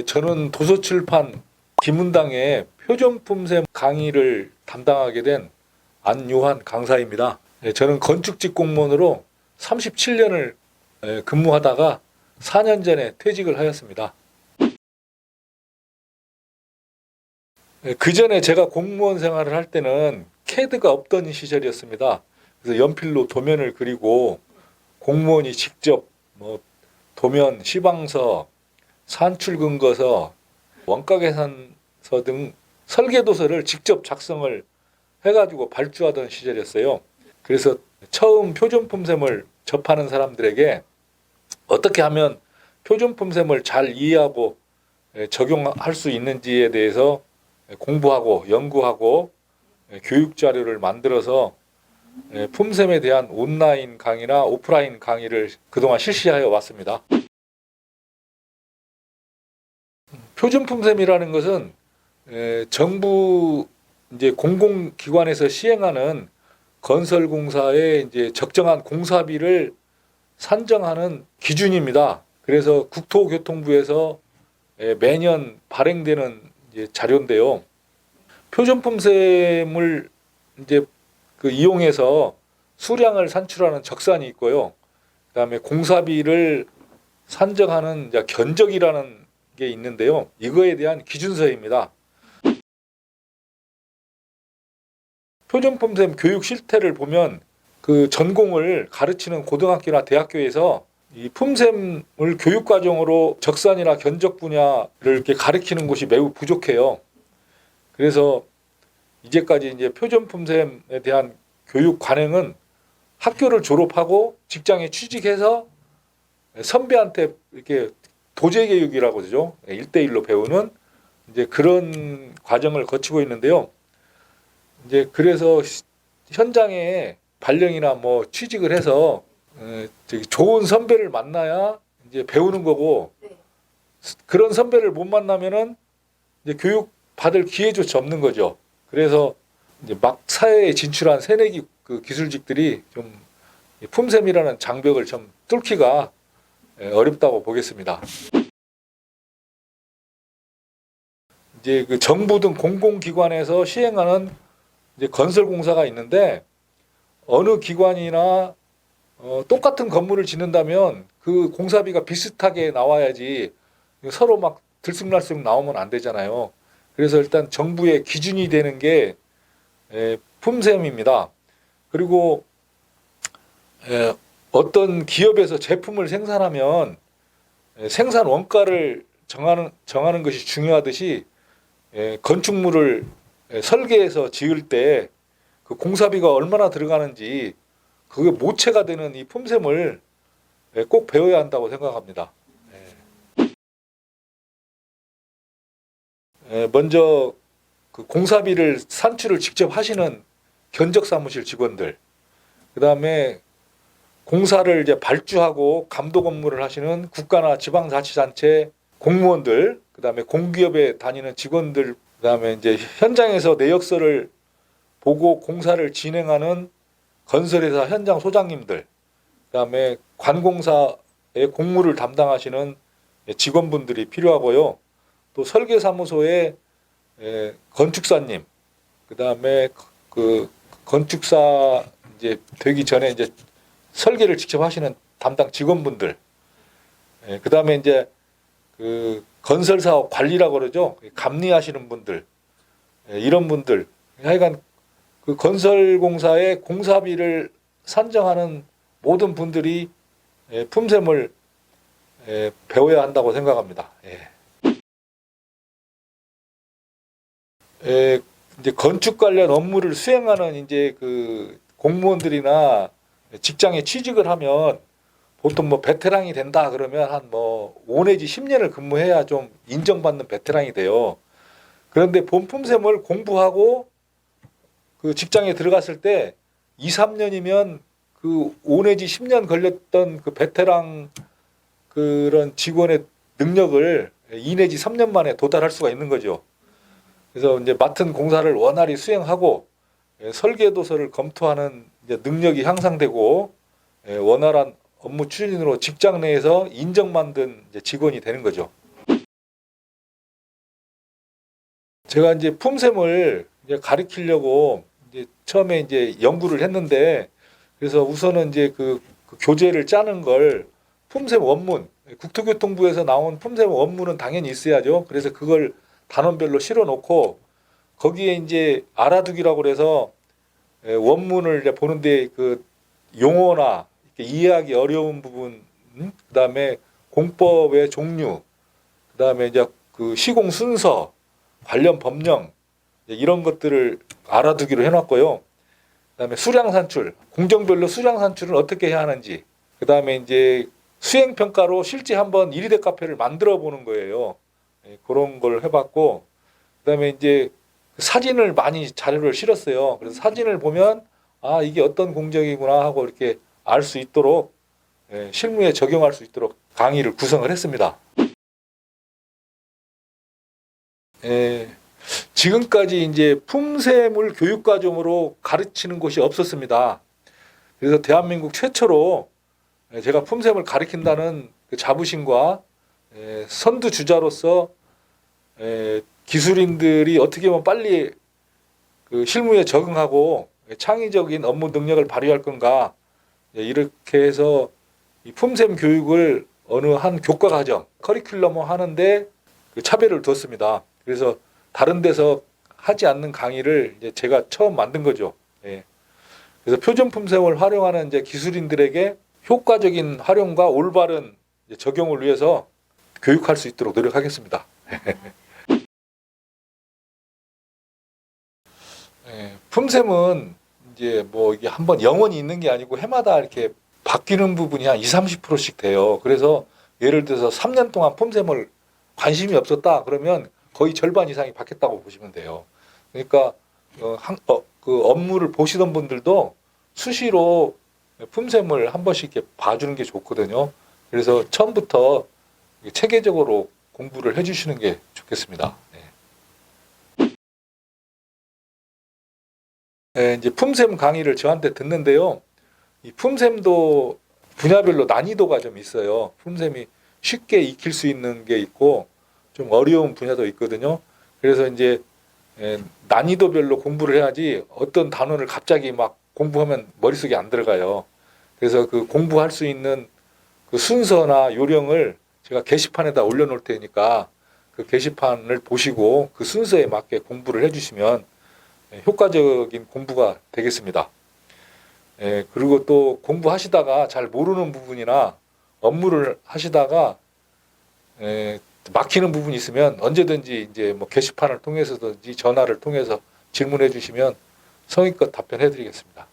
저는 도서출판 김문당의 표준품셈 강의를 담당하게 된 안요한 강사입니다. 저는 건축직 공무원으로 37년을 근무하다가 4년 전에 퇴직을 하였습니다. 그 전에 제가 공무원 생활을 할 때는 CAD가 없던 시절이었습니다. 그래서 연필로 도면을 그리고 공무원이 직접 도면, 시방서, 산출근거서, 원가계산서 등 설계도서를 직접 작성을 해가지고 발주하던 시절이었어요. 그래서 처음 표준품셈을 접하는 사람들에게 어떻게 하면 표준품셈을 잘 이해하고 적용할 수 있는지에 대해서 공부하고 연구하고 교육 자료를 만들어서 품셈에 대한 온라인 강의나 오프라인 강의를 그동안 실시하여 왔습니다. 표준품셈이라는 것은 정부 이제 공공기관에서 시행하는 건설공사의 이제 적정한 공사비를 산정하는 기준입니다. 그래서 국토교통부에서 매년 발행되는 이제 자료인데요. 표준품셈을 이제 이용해서 수량을 산출하는 적산이 있고요. 그다음에 공사비를 산정하는 이제 견적이라는 게 있는데요. 이거에 대한 기준서입니다. 표준품셈 교육 실태를 보면 그 전공을 가르치는 고등학교나 대학교에서 이 품셈을 교육과정으로 적산이나 견적 분야를 이렇게 가르치는 곳이 매우 부족해요. 그래서 이제까지 이제 표준품셈에 대한 교육 관행은 학교를 졸업하고 직장에 취직해서 선배한테 이렇게 도제교육이라고 그러죠. 1대1로 배우는 이제 그런 과정을 거치고 있는데요. 이제 그래서 현장에 발령이나 취직을 해서 좋은 선배를 만나야 이제 배우는 거고, 그런 선배를 못 만나면은 이제 교육 받을 기회조차 없는 거죠. 그래서 이제 막 사회에 진출한 새내기 기술직들이 좀 품셈이라는 장벽을 좀 뚫기가 어렵다고 보겠습니다. 이제 그 정부 등 공공기관에서 시행하는 이제 건설공사가 있는데, 어느 기관이나 똑같은 건물을 짓는다면 그 공사비가 비슷하게 나와야지 서로 막 들쑥날쑥 나오면 안 되잖아요. 그래서 일단 정부의 기준이 되는 게 품셈입니다. 그리고 어떤 기업에서 제품을 생산하면 생산 원가를 정하는 것이 중요하듯이 건축물을 설계해서 지을 때 그 공사비가 얼마나 들어가는지 그게 모체가 되는 이 품셈을 꼭 배워야 한다고 생각합니다. 먼저 그 공사비를 산출을 직접 하시는 견적사무실 직원들, 그 다음에 공사를 이제 발주하고 감독 업무를 하시는 국가나 지방자치단체 공무원들, 그 다음에 공기업에 다니는 직원들, 그 다음에 이제 현장에서 내역서를 보고 공사를 진행하는 건설회사 현장 소장님들, 그 다음에 관공사의 공무를 담당하시는 직원분들이 필요하고요. 또 설계사무소의 건축사님, 그 다음에 그 건축사 이제 되기 전에 이제 설계를 직접 하시는 담당 직원분들, 그 다음에 이제 그 건설사업 관리라고 그러죠. 감리하시는 분들, 이런 분들, 하여간 그 건설공사의 공사비를 산정하는 모든 분들이 품셈을 배워야 한다고 생각합니다. 이제 건축 관련 업무를 수행하는 이제 그 공무원들이나 직장에 취직을 하면 보통 베테랑이 된다 그러면 한 5 내지 10년을 근무해야 좀 인정받는 베테랑이 돼요. 그런데 본품셈을 공부하고 그 직장에 들어갔을 때 2, 3년이면 그 5 내지 10년 걸렸던 그 베테랑 그런 직원의 능력을 2 내지 3년 만에 도달할 수가 있는 거죠. 그래서 이제 맡은 공사를 원활히 수행하고 설계도서를 검토하는 이제 능력이 향상되고 원활한 업무 추진으로 직장 내에서 인정받는 이제 직원이 되는 거죠. 제가 이제 품샘을 이제 가르치려고 이제 처음에 이제 연구를 했는데, 그래서 우선은 이제 그 교재를 짜는 걸 품샘 원문, 국토교통부에서 나온 품샘 원문은 당연히 있어야죠. 그래서 그걸 단원별로 실어 놓고 거기에 이제 알아두기라고 그래서 원문을 이제 보는데 그 용어나 이렇게 이해하기 어려운 부분, 그다음에 공법의 종류, 그다음에 이제 그 시공 순서, 관련 법령 이런 것들을 알아두기로 해놨고요. 그다음에 수량 산출, 공정별로 수량 산출은 어떻게 해야 하는지, 그다음에 이제 수행 평가로 실제 한번 1위대 카페를 만들어 보는 거예요. 그런 걸 해봤고, 그다음에 이제 사진을 많이 자료를 실었어요. 그래서 사진을 보면 아 이게 어떤 공정이구나 하고 이렇게 알 수 있도록 실무에 적용할 수 있도록 강의를 구성을 했습니다. 지금까지 이제 품샘을 교육과정으로 가르치는 곳이 없었습니다. 그래서 대한민국 최초로 제가 품샘을 가르친다는 그 자부심과 선두주자로서 기술인들이 어떻게 하면 빨리 그 실무에 적응하고 창의적인 업무 능력을 발휘할 건가, 이렇게 해서 이 품샘 교육을 어느 한 교과과정 커리큘럼 하는데 그 차별을 뒀습니다. 그래서 다른 데서 하지 않는 강의를 이제 제가 처음 만든 거죠. 그래서 표준 품샘을 활용하는 이제 기술인들에게 효과적인 활용과 올바른 적용을 위해서 교육할 수 있도록 노력하겠습니다. 품샘은 이제 뭐 이게 한번 영원히 있는 게 아니고 해마다 이렇게 바뀌는 부분이 한 20, 30%씩 돼요. 그래서 예를 들어서 3년 동안 품샘을 관심이 없었다 그러면 거의 절반 이상이 바뀌었다고 보시면 돼요. 그러니까 그 업무를 보시던 분들도 수시로 품샘을 한 번씩 이렇게 봐주는 게 좋거든요. 그래서 처음부터 체계적으로 공부를 해주시는 게 좋겠습니다. 이제 품샘 강의를 저한테 듣는데요. 이 품샘도 분야별로 난이도가 좀 있어요. 품샘이 쉽게 익힐 수 있는 게 있고 좀 어려운 분야도 있거든요. 그래서 이제 난이도별로 공부를 해야지 어떤 단원을 갑자기 막 공부하면 머릿속에 안 들어가요. 그래서 그 공부할 수 있는 그 순서나 요령을 제가 게시판에다 올려놓을 테니까 그 게시판을 보시고 그 순서에 맞게 공부를 해주시면 효과적인 공부가 되겠습니다. 그리고 또 공부하시다가 잘 모르는 부분이나 업무를 하시다가 막히는 부분이 있으면 언제든지 이제 뭐 게시판을 통해서든지 전화를 통해서 질문해 주시면 성의껏 답변해 드리겠습니다.